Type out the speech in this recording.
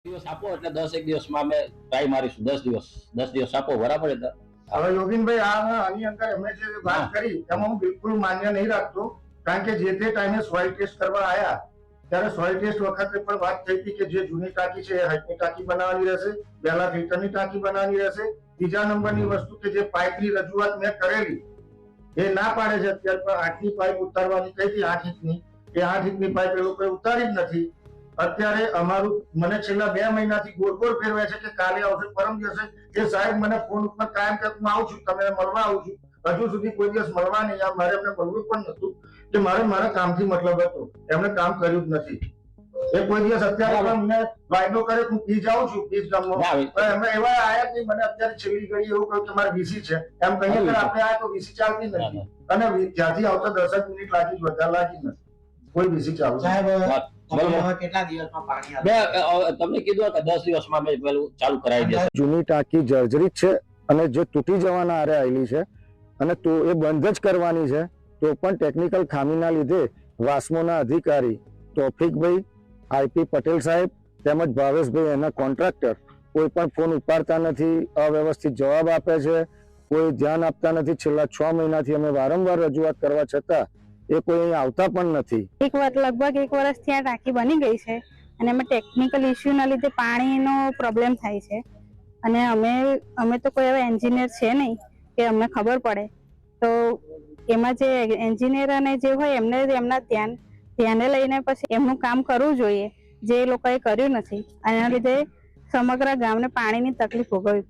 દિવસ આપો એટલે 10 દિવસમાં અમે ટ્રાય મારીશું. 10 દિવસ આપો, બરાબર. હવે યોગીનભાઈ આની અંદર અમે જે વાત કરી એમાં હું બિલકુલ માન્ય નહીં રાખતો, કારણ કે જે તે ટાઈમે સોઇલ ટેસ્ટ કરવા આવ્યા ત્યારે સોઇલ ટેસ્ટ વખતે પણ વાત થઈ હતી કે જે જૂની ટાંકી છે એ હાઈટની ટાંકી બનાવવાની રહેશે, 2 લાખ લીટરની ટાંકી બનાવવાની રહેશે. બીજા નંબરની વસ્તુ કે જે પાઇપની રજૂઆત મેં કરેલી એ ના પાડે છે અત્યારે, પણ 8 ની પાઇપ ઉતારવાની કહી હતી, 8 ઇંચની. એ 8 ઇંચની પાઇપ એ લોકોએ ઉતારી જ નથી. અત્યારે અમારું મને છેલ્લા 2 મહિનાથી ગોળ ફેરવાય છે કે કાલે આવશે, પરમ દિવસે એ સાહેબ મને ફોન ઉપર કાયમ કે હું આવું છું, તમે મળવા આવું છું. હજુ સુધી કોઈ દિવસ મળવા નહીં. મારે એમને મળવું પણ નતું કે મારે મારા કામથી મતલબ હતો. એમણે કામ કર્યું જ નથી. એ કોઈ દિવસ અત્યારે પણ મને વાયદો કરે હું પી જાઉં છું પીસ ગામમાં, એમને એવા આયા જ નહીં. મને અત્યારે છેલ્લી ઘડી એવું કહ્યું કે મારે વીસી છે એમ કહીએ કે આપણે આ તો વીસી ચાલતી નથી, અને જ્યાંથી આવતા 10 મિનિટ લાગી, વધારે લાગી નથી. કોઈ વીસી ચાલુ તમને કીધું કે 10 દિવસમાં અમે પેલું ચાલુ કરાવી દેશું. જૂની ટાંકી જર્જરિત છે અને જે તૂટી જવાના આરે આવેલી છે અને તો એ બંધ જ કરવાની છે, તો પણ ટેકનિકલ ખામીના લીધે વાસ્મોના અધિકારી તોફિકભાઈ, આઈપી પટેલ સાહેબ તેમજ ભાવેશભાઈ એના કોન્ટ્રાક્ટર કોઈ પણ ફોન ઉપાડતા નથી, અવ્યવસ્થિત જવાબ આપે છે, કોઈ ધ્યાન આપતા નથી. છેલ્લા 6 મહિનાથી અમે વારંવાર રજૂઆત કરવા છતાં એ કોઈ અહીં આવતા પણ નથી. લગભગ 1 વર્ષથી આ ટાંકી બની ગઈ છે અને એમાં ટેકનિકલ ઇસ્યુના લીધે પાણીનો પ્રોબ્લેમ થાય છે, અને અમે તો કોઈ એવા એન્જિનિયર છે નહીં કે અમને ખબર પડે. તો એમાં જે એન્જિનિયર અને જે હોય એમને એમના ધ્યાને લઈને પછી એમનું કામ કરવું જોઈએ, જે એ લોકોએ કર્યું નથી. એના લીધે સમગ્ર ગામને પાણીની તકલીફ ભોગવવી